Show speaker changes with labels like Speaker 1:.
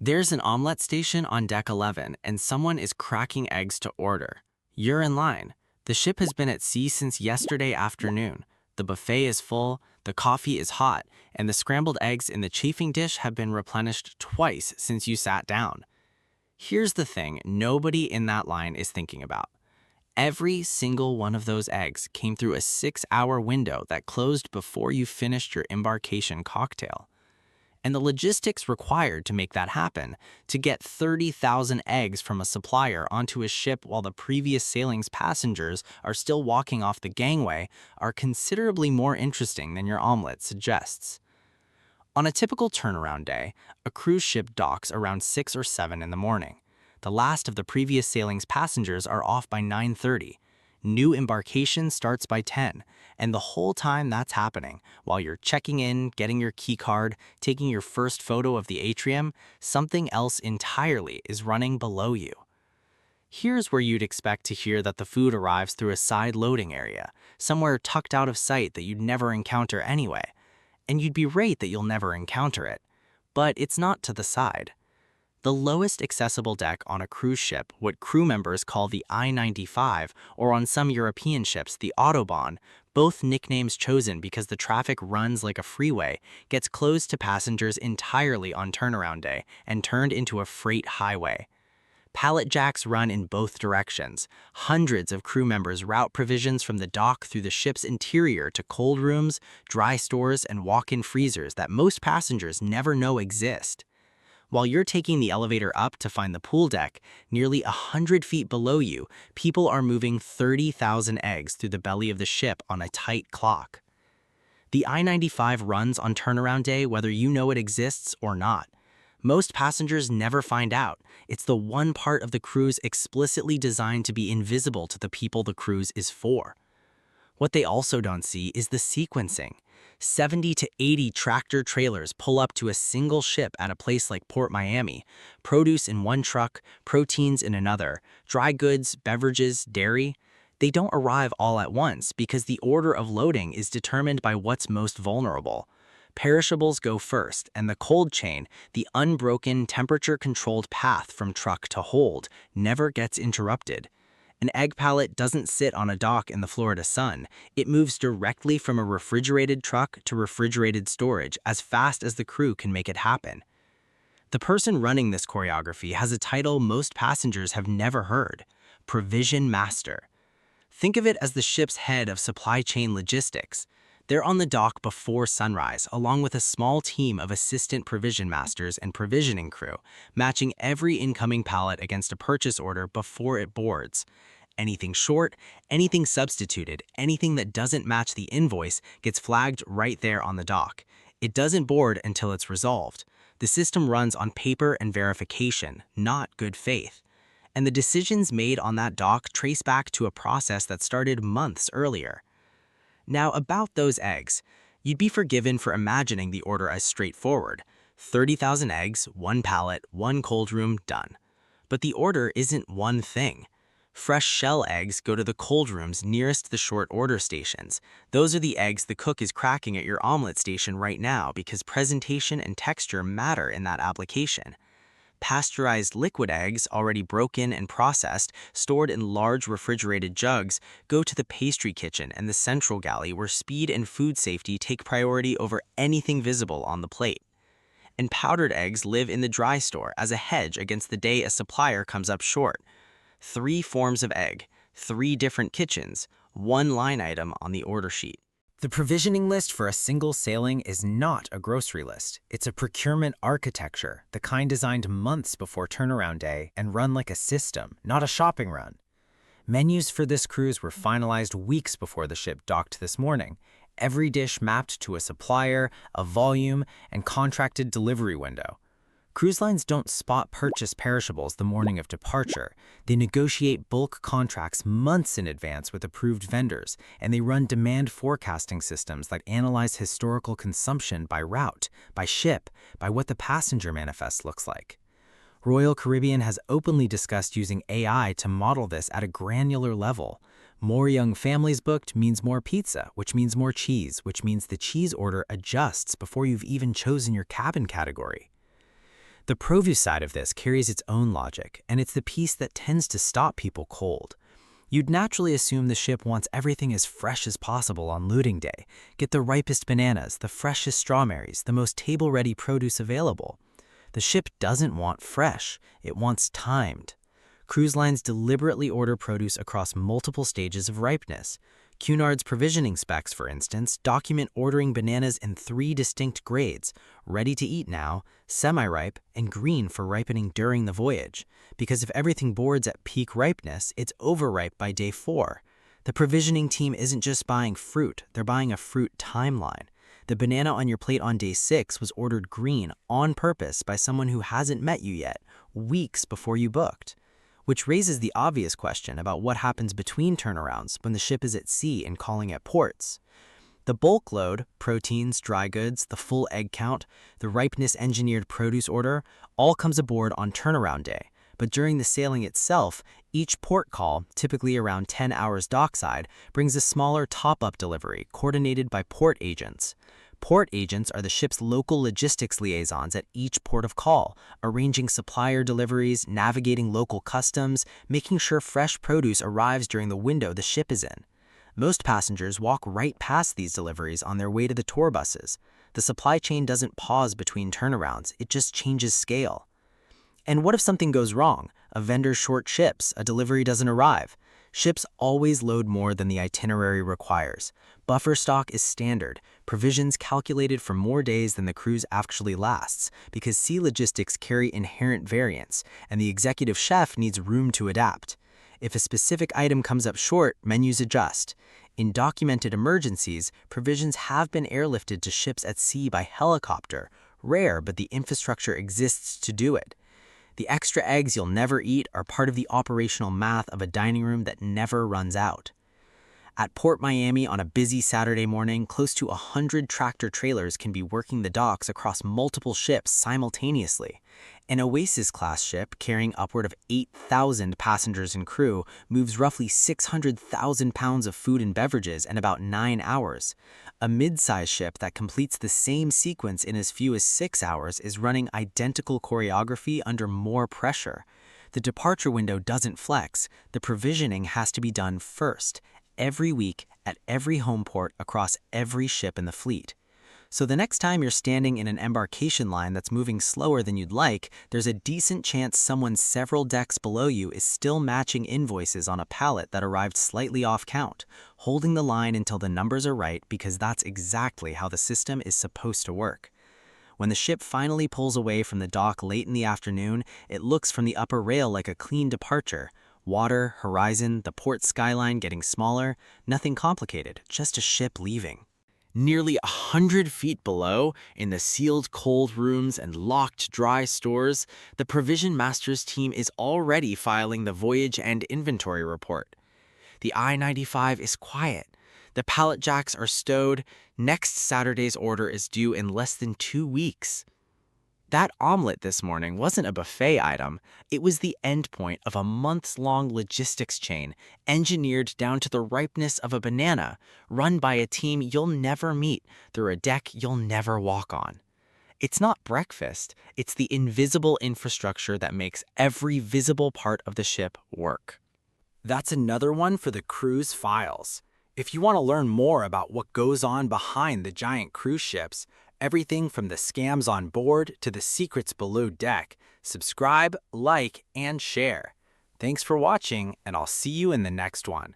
Speaker 1: There's an omelet station on deck 11, and someone is cracking eggs to order. You're in line. The ship has been at sea since yesterday afternoon. The buffet is full, the coffee is hot, and the scrambled eggs in the chafing dish have been replenished twice since you sat down. Here's the thing nobody in that line is thinking about. Every single one of those eggs came through a 6-hour window that closed before you finished your embarkation cocktail. And the logistics required to make that happen, to get 30,000 eggs from a supplier onto a ship while the previous sailing's passengers are still walking off the gangway, are considerably more interesting than your omelet suggests. On a typical turnaround day, a cruise ship docks around 6 or 7 in the morning. The last of the previous sailing's passengers are off by 9:30. New embarkation starts by 10, and the whole time that's happening, while you're checking in, getting your key card, taking your first photo of the atrium, something else entirely is running below you. Here's where you'd expect to hear that the food arrives through a side loading area, somewhere tucked out of sight that you'd never encounter anyway. And you'd be right that you'll never encounter it. But it's not to the side. The lowest accessible deck on a cruise ship, what crew members call the I-95, or on some European ships, the Autobahn, both nicknames chosen because the traffic runs like a freeway, gets closed to passengers entirely on turnaround day and turned into a freight highway. Pallet jacks run in both directions. Hundreds of crew members route provisions from the dock through the ship's interior to cold rooms, dry stores, and walk-in freezers that most passengers never know exist. While you're taking the elevator up to find the pool deck, nearly 100 feet below you, people are moving 30,000 eggs through the belly of the ship on a tight clock. The I-95 runs on turnaround day whether you know it exists or not. Most passengers never find out. It's the one part of the cruise explicitly designed to be invisible to the people the cruise is for. What they also don't see is the sequencing. 70 to 80 tractor trailers pull up to a single ship at a place like Port Miami, produce in one truck, proteins in another, dry goods, beverages, dairy. They don't arrive all at once because the order of loading is determined by what's most vulnerable. Perishables go first, and the cold chain, the unbroken, temperature-controlled path from truck to hold, never gets interrupted. An egg pallet doesn't sit on a dock in the Florida sun. It moves directly from a refrigerated truck to refrigerated storage as fast as the crew can make it happen. The person running this choreography has a title most passengers have never heard: Provision Master. Think of it as the ship's head of supply chain logistics. They're on the dock before sunrise, along with a small team of assistant provision masters and provisioning crew, matching every incoming pallet against a purchase order before it boards. Anything short, anything substituted, anything that doesn't match the invoice gets flagged right there on the dock. It doesn't board until it's resolved. The system runs on paper and verification, not good faith. And the decisions made on that dock trace back to a process that started months earlier. Now, about those eggs, you'd be forgiven for imagining the order as straightforward. 30,000 eggs, one pallet, one cold room, done. But the order isn't one thing. Fresh shell eggs go to the cold rooms nearest the short order stations. Those are the eggs the cook is cracking at your omelet station right now because presentation and texture matter in that application. Pasteurized liquid eggs, already broken and processed, stored in large refrigerated jugs, go to the pastry kitchen and the central galley where speed and food safety take priority over anything visible on the plate. And powdered eggs live in the dry store as a hedge against the day a supplier comes up short. 3 forms of egg, 3 different kitchens, 1 line item on the order sheet. The provisioning list for a single sailing is not a grocery list. It's a procurement architecture, the kind designed months before turnaround day and run like a system, not a shopping run. Menus for this cruise were finalized weeks before the ship docked this morning. Every dish mapped to a supplier, a volume, and contracted delivery window. Cruise lines don't spot purchase perishables the morning of departure. They negotiate bulk contracts months in advance with approved vendors, and they run demand forecasting systems that analyze historical consumption by route, by ship, by what the passenger manifest looks like. Royal Caribbean has openly discussed using AI to model this at a granular level. More young families booked means more pizza, which means more cheese, which means the cheese order adjusts before you've even chosen your cabin category.
Speaker 2: The produce side of this carries its own logic, and it's the piece that tends to stop people cold. You'd naturally assume the ship wants everything as fresh as possible on loading day. Get the ripest bananas, the freshest strawberries, the most table-ready produce available. The ship doesn't want fresh, it wants timed. Cruise lines deliberately order produce across multiple stages of ripeness. Cunard's provisioning specs, for instance, document ordering bananas in 3 distinct grades: ready to eat now, semi-ripe, and green for ripening during the voyage. Because if everything boards at peak ripeness, it's overripe by day 4. The provisioning team isn't just buying fruit, they're buying a fruit timeline. The banana on your plate on day 6 was ordered green on purpose by someone who hasn't met you yet, weeks before you booked. Which raises the obvious question about what happens between turnarounds when the ship is at sea and calling at ports. The bulk load, proteins, dry goods, the full egg count, the ripeness-engineered produce order, all comes aboard on turnaround day. But during the sailing itself, each port call, typically around 10 hours dockside, brings a smaller top-up delivery coordinated by port agents. Port agents are the ship's local logistics liaisons at each port of call, arranging supplier deliveries, navigating local customs, making sure fresh produce arrives during the window the ship is in. Most passengers walk right past these deliveries on their way to the tour buses. The supply chain doesn't pause between turnarounds, it just changes scale. And what if something goes wrong? A vendor short ships, a delivery doesn't arrive. Ships always load more than the itinerary requires. Buffer stock is standard, provisions calculated for more days than the cruise actually lasts, because sea logistics carry inherent variance, and the executive chef needs room to adapt. If a specific item comes up short, menus adjust. In documented emergencies, provisions have been airlifted to ships at sea by helicopter, rare, but the infrastructure exists to do it. The extra eggs you'll never eat are part of the operational math of a dining room that never runs out. At Port Miami on a busy Saturday morning, close to 100 tractor-trailers can be working the docks across multiple ships simultaneously. An Oasis-class ship carrying upward of 8,000 passengers and crew moves roughly 600,000 pounds of food and beverages in about 9 hours. A mid-size ship that completes the same sequence in as few as 6 hours is running identical choreography under more pressure. The departure window doesn't flex. The provisioning has to be done first, every week, at every home port across every ship in the fleet. So the next time you're standing in an embarkation line that's moving slower than you'd like, there's a decent chance someone several decks below you is still matching invoices on a pallet that arrived slightly off count, holding the line until the numbers are right, because that's exactly how the system is supposed to work. When the ship finally pulls away from the dock late in the afternoon, it looks from the upper rail like a clean departure. Water, horizon, the port skyline getting smaller, nothing complicated, just a ship leaving. Nearly 100 feet below, in the sealed cold rooms and locked dry stores, the Provision Masters team is already filing the voyage and inventory report. The I-95 is quiet. The pallet jacks are stowed. Next Saturday's order is due in less than 2 weeks. That omelet this morning wasn't a buffet item. It was the endpoint of a months-long logistics chain, engineered down to the ripeness of a banana, run by a team you'll never meet through a deck you'll never walk on. It's not breakfast, it's the invisible infrastructure that makes every visible part of the ship work. That's another one for the cruise files. If you want to learn more about what goes on behind the giant cruise ships, everything from the scams on board to the secrets below deck, subscribe, like, and share. Thanks for watching, and I'll see you in the next one.